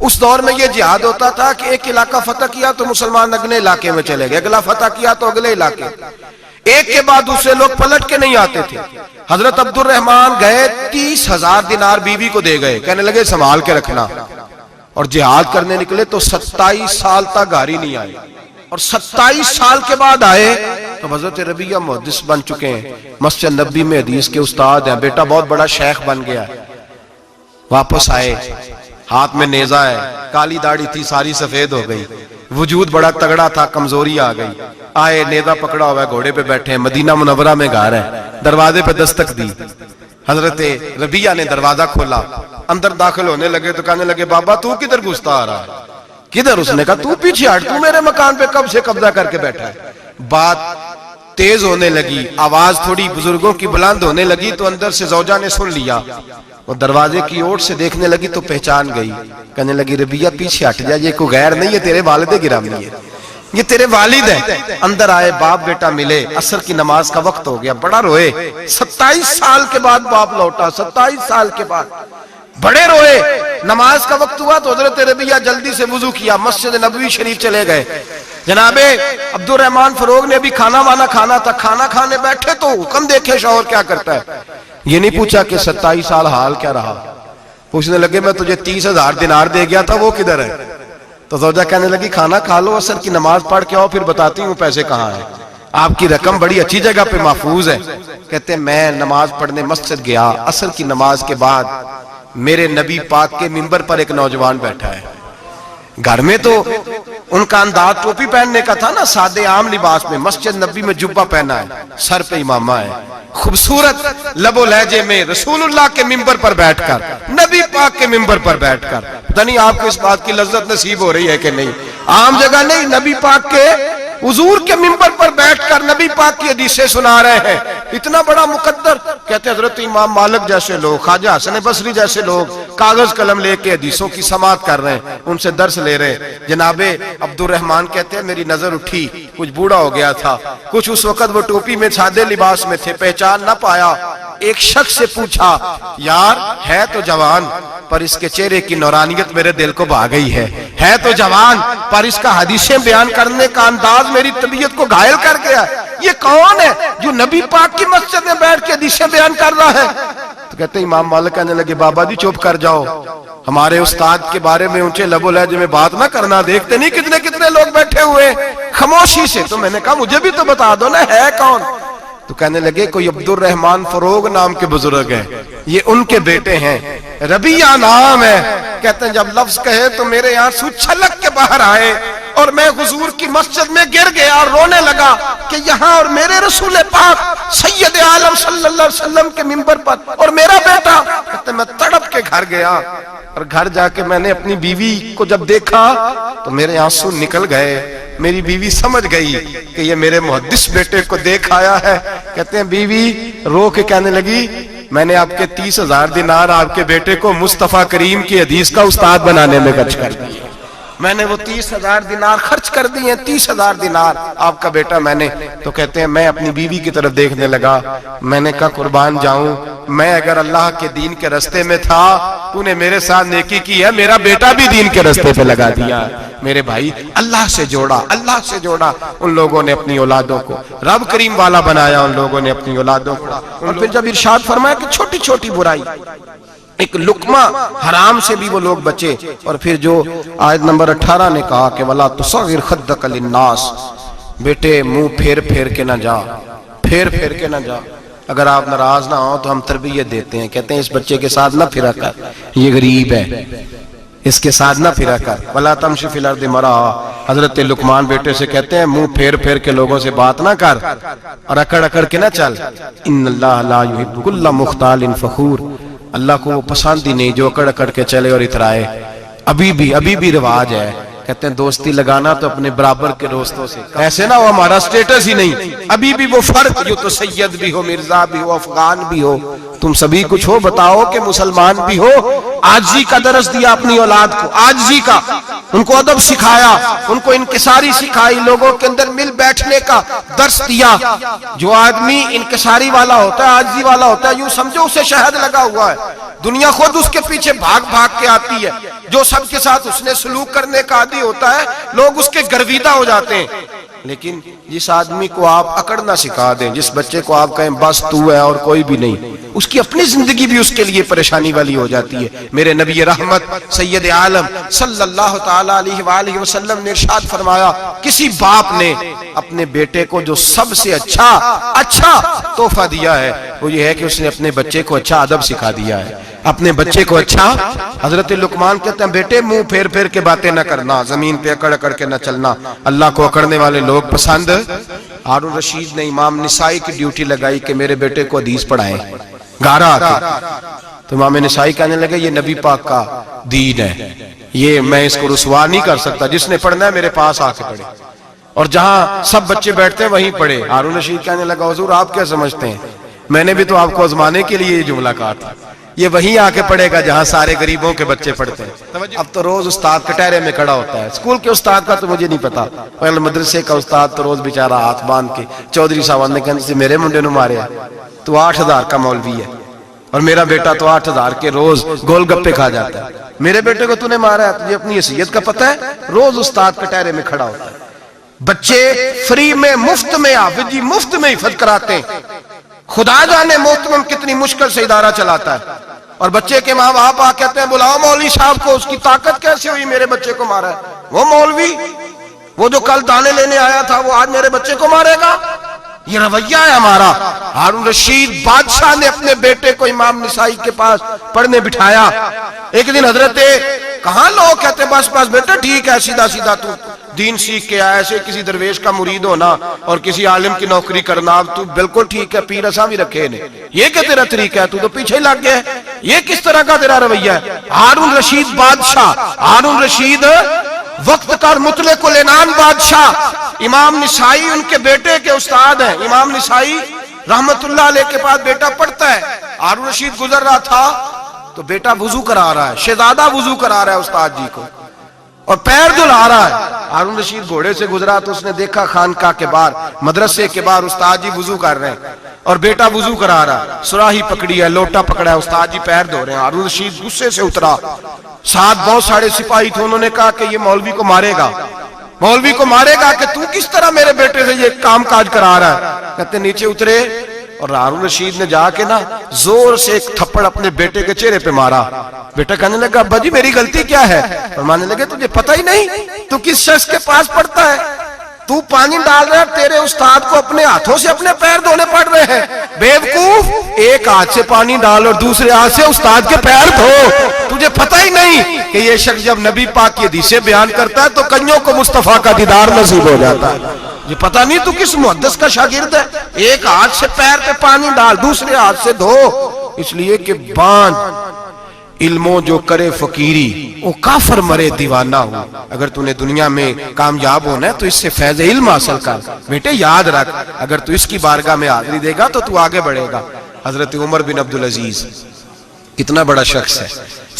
اس دور میں یہ جہاد ہوتا تھا کہ ایک علاقہ فتح کیا تو مسلمان اگلے علاقے میں چلے گئے، اگلا فتح کیا تو اگلے علاقے، ایک کے بعد دوسرے لوگ پلٹ کے نہیں آتے تھے۔ حضرت عبد الرحمن گئے 30,000 دینار بیوی کو دے گئے، کہنے لگے سنبھال کے رکھنا، اور جہاد کرنے نکلے تو 27 سال تک گھر نہیں آئے، اور 27 سال کے بعد آئے تو حضرت ربیعہ محدث بن چکے ہیں، مسجد نبی میں حدیث کے استاد ہیں، بیٹا بہت بڑا شیخ بن گیا، واپس آئے، ہاتھ میں نیزہ ہے، کالی داڑھی تھی ساری سفید ہو گئی، وجود بڑا تگڑا تھا، کمزوری آ گئی، آئے نیزہ پکڑا ہوا ہے، گھوڑے پہ بیٹھے ہیں، مدینہ منورہ میں گھر ہے، دروازے پہ دستک دی، حضرت ربیعہ نے دروازہ کھولا، اندر داخل ہونے لگے تو کہنے لگے بابا تو کدھر گھستا آ رہا ہے؟ کدھر؟ اس نے کہا تو پیچھے ہٹ، تو میرے مکان پہ کب سے قبضہ کر کے بیٹھا ہے۔ بات تیز ہونے لگی، آواز تھوڑی بزرگوں کی بلند ہونے لگی تو اندر سے زوجہ نے سن لیا، وہ دروازے کی اوٹ سے دیکھنے لگی تو پہچان گئی، کہنے لگی ربیعہ پیچھے ہٹ جا، یہ کوئی غیر نہیں ہے، تیرے والد گرامی ہے، یہ تیرے والد ہیں۔ اندر آئے، باپ بیٹا ملے، عصر کی نماز کا وقت ہو گیا، بڑا روئے، 27 سال کے بعد باپ لوٹا، 27 سال کے بعد بڑے روئے۔ نماز کا وقت ہوا تو حضرت ربیعہ جلدی سے وضو کیا، مسجد نبوی شریف چلے گئے۔ جناب عبد الرحمن فروغ نے ابھی کھانا وانا کھانا تھا، کھانا کھانے بیٹھے تو حکم دیکھے شوہر کیا کرتا ہے، یہ نہیں پوچھا کہ 27 سال حال کیا رہا، پوچھنے لگے میں تجھے 30,000 دینار دے گیا تھا وہ کدھر ہے؟ تو زوجہ کہنے لگی کھانا کھا لو، عصر کی نماز پڑھ کے آؤ، پھر بتاتی ہوں پیسے کہاں ہیں، آپ کی رقم بڑی اچھی جگہ پہ محفوظ ہے۔ کہتے ہیں میں نماز پڑھنے مسجد گیا، عصر کی نماز کے بعد میرے نبی پاک کے منبر پر ایک نوجوان بیٹھا ہے، گھر میں تو ان کا انداز ٹوپی پہننے کا تھا نا، سادے عام لباس میں، مسجد نبی میں جبہ پہنا ہے، سر پہ امامہ ہے، خوبصورت لب و لہجے میں رسول اللہ کے منبر پر بیٹھ کر، نبی پاک کے منبر پر بیٹھ کر، پتہ نہیں آپ کو اس بات کی لذت نصیب ہو رہی ہے کہ نہیں، عام جگہ نہیں، نبی پاک کے حضور کے منبر پر بیٹھ کر نبی پاک کی حدیثیں سنا رہے ہیں، اتنا بڑا مقدر۔ کہتے ہیں حضرت امام مالک جیسے لوگ، خواجہ حسن بصری جیسے لوگ کاغذ قلم لے کے حدیثوں کی سماعت کر رہے ہیں، ان سے درس لے رہے ہیں۔ جناب عبد الرحمن کہتے ہیں میری نظر اٹھی، کچھ بوڑھا ہو گیا تھا، کچھ اس وقت وہ ٹوپی میں سادے لباس میں تھے، پہچان نہ پایا۔ ایک شخص سے پوچھا یار ہے تو جوان پر اس کے چہرے کی نورانیت میرے دل کو بھا گئی ہے تو جوان پر اس کا حدیثیں بیان کرنے کا انداز میری طبیعت کو گھائل کر گیا، یہ کون ہے جو نبی پاک کی مسجد میں بیٹھ کے حدیثیں بیان کر رہا ہے؟ تو کہتے ہیں امام مالک کہنے لگے بابا جی چپ کر جاؤ، ہمارے استاد کے بارے میں اونچے لب و لہجے میں بات نہ کرنا، دیکھتے نہیں کتنے کتنے لوگ بیٹھے ہوئے خاموشی سے۔ تو میں نے کہا مجھے بھی تو بتا دو نا ہے کون؟ تو کہنے لگے کوئی عبد الرحمن فروغ نام کے بزرگ ہیں، یہ ان کے بیٹے ہیں، ربیعہ نام ہے۔ کہتے ہیں جب لفظ کہے تو میرے آنسو چھلک کے باہر آئے اور میں حضور کی مسجد میں گر گیا اور رونے لگا کہ یہاں اور میرے رسول پاک سید عالم صلی اللہ علیہ وسلم کے منبر پر اور میرا بیٹا۔ کہتے ہیں میں تڑپ کے گھر گیا اور گھر جا کے میں نے اپنی بیوی کو جب دیکھا تو میرے آنسو نکل گئے، میری بیوی سمجھ گئی کہ یہ میرے محدث بیٹے کو دیکھ آیا ہے۔ کہتے ہیں بیوی رو کے کہنے لگی میں نے آپ کے 30,000 دینار آپ کے بیٹے کو مصطفیٰ کریم کی حدیث کا استاد بنانے میں خرچ کر دیے، میں نے وہ 30,000 دینار خرچ کر دیے، 30,000 دینار آپ کا بیٹا میں نے۔ تو کہتے ہیں میں اپنی بیوی کی طرف دیکھنے لگا، میں نے کہا قربان جاؤں، میں اگر اللہ کے دین کے رستے میں تھا تو نے میرے ساتھ نیکی کی ہے، میرا بیٹا بھی دین کے رستے پہ لگا دیا۔ میرے بھائی اللہ سے جوڑا، اللہ سے جوڑا ان لوگوں نے اپنی اولادوں کو، رب کریم والا بنایا ان لوگوں نے اپنی اولادوں کو۔ اور پھر جب ارشاد فرمایا کہ چھوٹی چھوٹی برائی، ایک لقمہ حرام سے بھی وہ لوگ بچے، اور پھر جو آیت نمبر 18 نے کہا کہ وَلَا تُصَغِّرْ خَدَّكَ لِلنَّاسِ، بیٹے منہ پھیر پھیر کے نہ جا، پھیر پھیر کے نہ جا۔ اگر آپ ناراض نہ ہوں تو ہم تربیت دیتے ہیں، کہتے ہیں اس بچے کے ساتھ نہ پھرا کر، یہ غریب ہے، اس کے ساتھ نہ پھرا کر۔ وَلَا تَمْشِ فِي الْأَرْضِ مَرَحًا، حضرت لقمان بیٹے سے کہتے ہیں منہ پھیر پھیر کے لوگوں سے بات نہ کر اور اکڑ اکڑ کے نہ چل۔ إِنَّ اللَّهَ لَا يُحِبُّ كُلَّ مُخْتَالٍ فَخُورٍ، اللہ کو وہ پسند ہی نہیں جو اکڑ اکڑ کے چلے اور اترائے۔ ابھی بھی رواج ہے، کہتے ہیں دوستی لگانا تو اپنے برابر کے دوستوں سے، ایسے نہ وہ ہمارا سٹیٹس ہی نہیں، ابھی بھی وہ فرق جو تو سید بھی ہو، مرزا بھی ہو، افغان بھی ہو، تم سبھی کچھ ہو، بتاؤ کہ مسلمان بھی ہو۔ عاجزی کا درس دیا اپنی اولاد کو، عاجزی کا، ان کو ادب سکھایا، ان کو انکساری سکھائی، لوگوں کے اندر مل بیٹھنے کا درس دیا۔ جو آدمی انکساری والا ہوتا ہے، عاجزی والا ہوتا ہے، یوں سمجھو اسے شہد لگا ہوا ہے، دنیا خود اس کے پیچھے بھاگ بھاگ کے آتی ہے۔ جو سب کے ساتھ اس نے سلوک کرنے کا عادی ہوتا ہے، لوگ اس کے گرویدہ ہو جاتے ہیں۔ لیکن جس آدمی کو آپ اکڑنا سکھا دیں، جس بچے کو آپ کہیں بس تو ہے اور کوئی بھی نہیں، اس کی اپنی زندگی بھی اس کے لیے پریشانی والی ہو جاتی ہے۔ میرے نبی رحمت سید عالم صلی اللہ تعالی علیہ وآلہ وسلم نے ارشاد فرمایا، کسی باپ نے اپنے بیٹے کو جو سب سے اچھا تحفہ دیا ہے وہ یہ ہے کہ اس نے اپنے بچے کو اچھا ادب سکھا دیا ہے، اپنے بچے کو اچھا۔ حضرت لقمان کہتے ہیں بیٹے منہ پھیر پھیر کے باتیں نہ کرنا، زمین پہ اکڑ اکڑ کے نہ چلنا، اللہ کو اکڑنے والے لوگ پسند۔ ہارون رشید نے امام نسائی کی ڈیوٹی لگائی کہ میرے بیٹے کو حدیث پڑھائیں گھر آ کے، تو امام نسائی کہنے لگے یہ نبی پاک کا دین ہے، یہ میں اس کو رسوا نہیں کر سکتا، جس نے پڑھنا ہے میرے پاس آ کے پڑھے، اور جہاں سب بچے بیٹھتے ہیں وہیں پڑھے۔ ہارون رشید کہنے لگا حضور آپ کیا سمجھتے ہیں، میں نے بھی تو آپ کو آزمانے کے لیے یہ جملہ کہا تھا، یہ وہیں آ کے پڑھے گا جہاں سارے غریبوں کے بچے پڑھتے ہیں۔ اب تو روز استاد کٹہرے میں کھڑا ہوتا ہے، اسکول کے استاد کا تو مجھے نہیں پتا، پہلے مدرسے کا استاد تو روز بیچارہ ہاتھ باندھ کے چودھری صاحب نے کہنے سے میرے منڈے نو مارے تو 8000 کا مولوی ہے، اور میرا بیٹا تو 8000 کے روز گول گپے کھا جاتا ہے، میرے بیٹے کو تو نے مارا ہے، تجھے اپنی حیثیت کا پتہ ہے؟ روز استاد کٹہرے میں کھڑا ہوتا ہے۔ بچے فری میں مفت میں حافظ جی مفت میں حفظ کراتے ہیں، خدا جانے محترم کتنی مشکل سے ادارہ چلاتا ہے، اور بچے کے ماں باپ آ کہتے ہیں بلاؤ مولوی صاحب کو، اس کی طاقت کیسے ہوئی میرے بچے کو مارا ہے؟ وہ مولوی وہ جو کل دانے لینے آیا تھا وہ آج میرے بچے کو مارے گا؟ یہ رویہ ہے ہمارا۔ ہارون رشید بادشاہ نے اپنے بیٹے کو امام نسائی کے پاس پڑھنے بٹھایا۔ ایک دن حضرت کہاں لوگ کہتے بس بس بیٹا ٹھیک ہے، سیدھا سیدھا تو دین سیکھ کے آیا، ایسے کسی درویش کا مرید ہونا اور کسی عالم کی نوکری کرنا، تو بالکل ٹھیک ہے، پیر اساں بھی رکھے نے، یہ کہ تیرا طریقہ ہے، تو پیچھے لگ گیا ہے، یہ کس طرح کا تیرا رویہ ہے؟ ہارون رشید بادشاہ، ہارون رشید وقت کا مطلق العنان بادشاہ، امام نسائی ان کے بیٹے کے استاد ہیں، امام نسائی رحمت اللہ علیہ کے پاس بیٹا پڑھتا ہے، ہارون رشید گزر رہا تھا تو بیٹا وضو کرا رہا ہے، شہزادہ وضو کرا رہا ہے استاد جی کو، اور پیر دھلا رہا ہے۔ ہارون رشید گھوڑے سے گزرا تو اس نے دیکھا خانقاہ کے باہر، مدرسے کے باہر استاد جی وضو کر رہے ہیں اور بیٹا وضو کرا رہا ہے، سراہی پکڑی ہے، لوٹا پکڑا ہے، استاد جی پیر دھو رہے ہیں۔ ہارون رشید غصے سے اترا، ساتھ بہت سارے سپاہی تھے، انہوں نے کہا کہ یہ مولوی کو مارے گا، مولوی کو مارے گا کہ تو کس طرح میرے بیٹے سے یہ کام کاج کرا رہا ہے؟ کہتے نیچے اترے اور ہارون رشید نے جا کے نا زور سے ایک تھپڑ اپنے بیٹے کے چہرے پہ مارا۔ بیٹا کہنے لگا ابا جی میری غلطی کیا ہے؟ فرمانے لگے تجھے پتہ ہی نہیں تو کس شخص کے پاس پڑھتا ہے؟ تو پانی ڈال رہا ہے، تیرے استاد کو اپنے ہاتھوں سے اپنے پیر دھونے پڑ رہے ہیں، بیوقوف، ایک ہاتھ سے پانی ڈال اور دوسرے ہاتھ سے استاد کے پیر دھو، تجھے پتہ ہی نہیں کہ یہ شخص جب نبی پاک کی حدیثیں بیان کرتا ہے تو کئیوں کو مصطفیٰ کا دیدار نصیب ہو جاتا ہے۔ یہ پتہ نہیں تو کس محدث کا شاگرد ہے، ایک ہاتھ سے پیر پہ پانی ڈال دوسرے ہاتھ سے دھو، اس لیے کہ باندھ علموں جو کرے فقیری وہ کافر مرے دیوانہ ہو۔ اگر تو نے دنیا میں کامیاب ہونا ہے تو اس سے فیض علم حاصل کر، بیٹے یاد رکھ، اگر تو اس کی بارگاہ میں حاضری دے گا تو تو آگے بڑھے گا۔ حضرت عمر بن عبدالعزیز کتنا بڑا شخص ہے،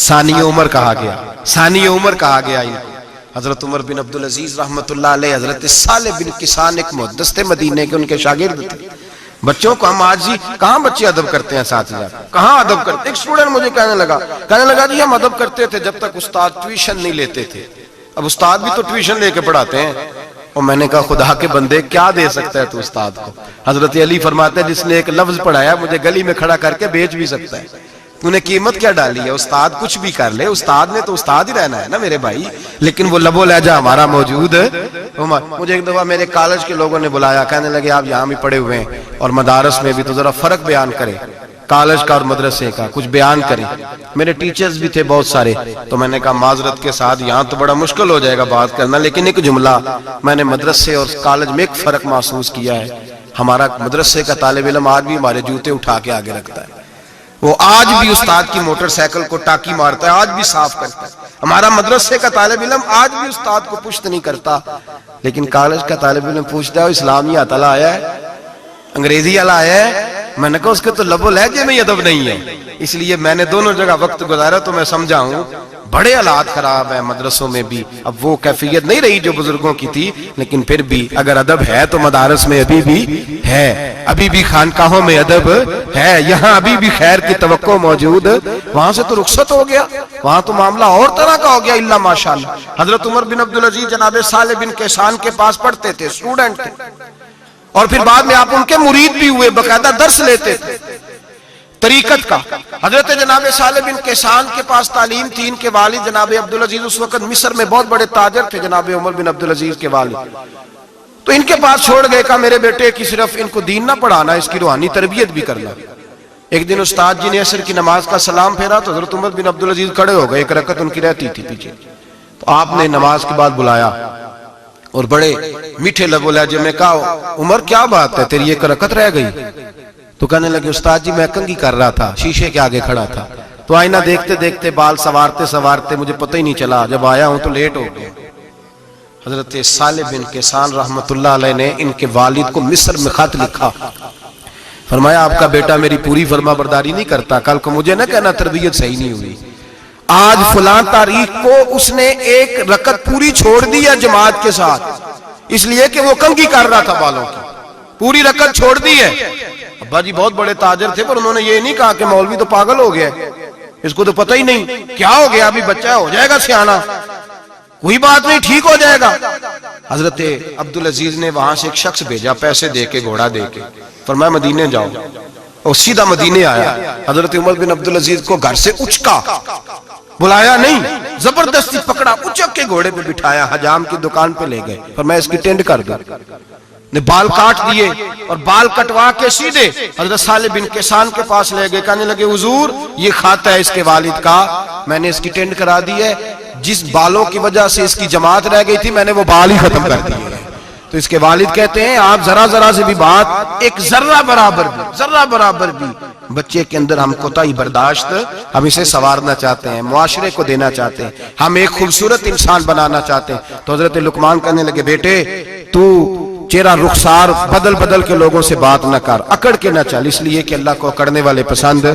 ثانی عمر کہا گیا، ثانی عمر کہا گیا۔ حضرت عمر بن عبدالعزیز رحمت اللہ علیہ، حضرت صالح بن کسان ایک محدث تھے مدینے کے، ان کے شاگرد تھے۔ بچوں کو ہم آج ہی کہاں بچے ادب کرتے ہیں ساتھ جا کہاں ادب کرتے؟ ایک اسٹوڈنٹ مجھے کہنے لگا جی ہم ادب کرتے تھے جب تک استاد ٹیوشن نہیں لیتے تھے، اب استاد بھی تو ٹیوشن لے کے پڑھاتے ہیں۔ اور میں نے کہا خدا کے بندے کیا دے سکتا ہے تو استاد کو؟ حضرت علی فرماتے ہیں جس نے ایک لفظ پڑھایا مجھے گلی میں کھڑا کر کے بیچ بھی سکتا ہے، تو نے قیمت کیا ڈالی ہے؟ استاد کچھ بھی کر لے، استاد نے تو استاد ہی رہنا ہے نا میرے بھائی، لیکن وہ لب و لہجہ ہمارا موجود ہے۔ مجھے ایک دفعہ میرے کالج کے لوگوں نے بلایا، کہنے لگے آپ یہاں بھی پڑھے ہوئے ہیں اور مدارس میں بھی، تو ذرا فرق بیان کریں کالج کا اور مدرسے کا، کچھ بیان کریں۔ میرے ٹیچرز بھی تھے بہت سارے، تو میں نے کہا معذرت کے ساتھ یہاں تو بڑا مشکل ہو جائے گا بات کرنا، لیکن ایک جملہ میں نے مدرسے اور کالج میں ایک فرق محسوس کیا ہے۔ ہمارا مدرسے کا طالب علم آج بھی ہمارے جوتے اٹھا کے آگے رکھتا ہے، وہ آج بھی استاد کی موٹر سائیکل کو ٹاکی مارتا ہے، آج بھی صاف کرتا ہے۔ ہمارا مدرسے کا طالب علم آج بھی استاد کو پشت نہیں کرتا، لیکن کالج کا طالب علم پوچھتا ہے اسلام یہ تعالیٰ آیا ہے، انگریزی والا ہے. میں نے کہا اس کے تو لب و لہجے میں ادب نہیں ہے. اس لیے میں نے دونوں جگہ وقت گزارا تو میں سمجھا ہوں بڑے حالات خراب ہیں مدرسوں میں بھی. اب وہ کیفیت نہیں رہی جو بزرگوں کی تھی، لیکن پھر بھی اگر ادب ہے تو مدارس میں ابھی بھی ہے، ابھی بھی خانقاہوں میں ادب ہے، یہاں ابھی بھی خیر کی توقع موجود. وہاں سے تو رخصت ہو گیا، وہاں تو معاملہ اور طرح کا ہو گیا. اللہ ماشاءاللہ. حضرت عمر بن عبدالعزیز جناب صالح بن کیسان کے پاس پڑھتے تھے، اسٹوڈنٹ تھے، اور پھر بعد میں آپ ان کے مرید بھی ہوئے، باقاعدہ درس لیتے تھے طریقت کا. حضرت جناب صالح بن کیسان کے پاس تعلیم تھی. ان کے والد جناب عبدالعزیز اس وقت مصر میں بہت بڑے تاجر تھے، جناب عمر بن عبدالعزیز کے والد. تو ان کے پاس چھوڑ گئے، کہا میرے بیٹے کی صرف ان کو دین نہ پڑھانا، اس کی روحانی تربیت بھی کرنا. ایک دن استاد جی نے عصر کی نماز کا سلام پھیرا تو حضرت عمر بن عبدالعزیز کھڑے ہو گئے، ایک رکعت ان کی رہتی تھی پیچھے. تو آپ نے نماز کے بعد بلایا اور بڑے میٹھے لب و لہجے میں کہا عمر کیا بات ہے تیری ایک رکعت رہ گئی؟ تو کہنے لگے استاد جی میں کنگھی کر رہا تھا، شیشے کے آگے کھڑا تھا، تو آئینہ دیکھتے دیکھتے بال سوارتے سوارتے مجھے پتہ ہی نہیں چلا، جب آیا ہوں تو لیٹ ہو گیا. حضرت صالح بن کیسان رحمت اللہ علیہ نے ان کے والد کو مصر میں خط لکھا، فرمایا آپ کا بیٹا میری پوری فرما برداری نہیں کرتا، کل کو مجھے نہ کہنا تربیت صحیح نہیں ہوئی. آج فلاں تاریخ کو اس نے ایک رکعت پوری چھوڑ دی ہے جماعت کے ساتھ، اس لیے کہ وہ کنگھی کر رہا تھا بالوں کی، پوری رکعت چھوڑ دی ہے. ابا جی بہت بڑے تاجر تھے، پر انہوں نے یہ نہیں کہا کہ مولوی تو پاگل ہو گیا، اس کو تو پتہ ہی نہیں کیا ہو گیا، ابھی بچہ ہو جائے گا سیانا، کوئی بات نہیں ٹھیک ہو جائے گا. حضرت عبدالعزیز نے وہاں سے ایک شخص بھیجا پیسے دے کے، گھوڑا دے کے، فرمایا مدینے جاؤ، اور سیدھا مدینے آیا. حضرت عمر بن عبدالعزیز کو گھر سے اچکا، بلایا نہیں، زبردستی پکڑا، اچک کے گھوڑے پہ بٹھایا، حجام کی دکان پہ لے گئے، فرمایا اس کی ٹینڈ کر دو. نے بال کاٹ دیے اور بال کٹوا کے سیدھے حضرت صالح بن کیسان کے پاس لے گئے. کہنے لگے حضور یہ کھاتا ہے اس کے والد کا، میں نے اس کی ٹینڈ کرا دی ہے، جس بالوں کی وجہ سے اس کی جماعت رہ گئی تھی میں نے وہ بال ہی ختم کر دیے. تو اس کے والد کہتے ہیں آپ ذرا ذرا سے بھی بات، ایک ذرہ برابر بھی بچے کے اندر ہم کوتاہی برداشت، ہم اسے سنوارنا چاہتے ہیں، معاشرے کو دینا چاہتے ہیں، ہم ایک خوبصورت انسان بنانا چاہتے ہیں. تو حضرت لقمان کہنے لگے بیٹے تو چہرہ رخسار بدل بدل کے لوگوں سے بات نہ کر، اکڑ کے نہ چل، اس لیے کہ اللہ کو اکڑنے والے پسند.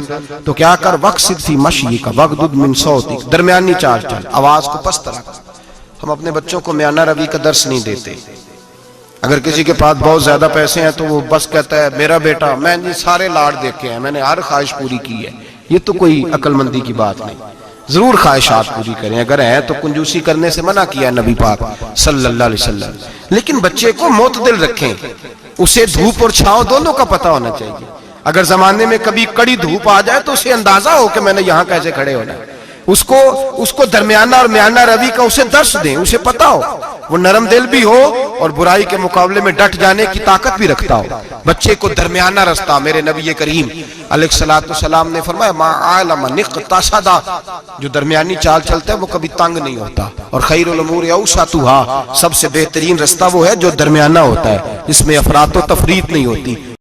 تو کیا کر وقصد فی مشی کا وغضض من صوتک، درمیانی چال چل، آواز کو پست رکھ. ہم اپنے بچوں کو میانہ روی کا درس نہیں دیتے. اگر کسی کے پاس بہت زیادہ پیسے ہیں تو وہ بس کہتا ہے میرا بیٹا، میں نے سارے لاڑ دیکھے ہیں، میں نے ہر خواہش پوری کی ہے. یہ تو کوئی عقل مندی کی بات نہیں. ضرور خواہشات پوری کریں، اگر ہیں تو کنجوسی کرنے سے منع کیا ہے نبی پاک صلی اللہ علیہ وسلم. لیکن بچے کو معتدل رکھیں، اسے دھوپ اور چھاؤں دونوں کا پتہ ہونا چاہیے. اگر زمانے میں کبھی کڑی دھوپ آ جائے تو اسے اندازہ ہو کہ میں نے یہاں کیسے کھڑے ہونا ہے. اس کو درمیانہ اور میانہ روی کا اسے درس دیں، اسے پتہ ہو، وہ نرم دل بھی ہو اور برائی کے مقابلے میں ڈٹ جانے کی طاقت بھی رکھتا ہو. بچے کو درمیانہ رستہ، میرے نبی کریم علیہ الصلوۃ والسلام نے فرمایا ما علم نقتصد، جو درمیانی چال چلتا ہے وہ کبھی تنگ نہیں ہوتا. اور خیر الامور اوسطها، سب سے بہترین رستہ وہ ہے جو درمیانہ ہوتا ہے، جس میں افراط و تفریط نہیں ہوتی.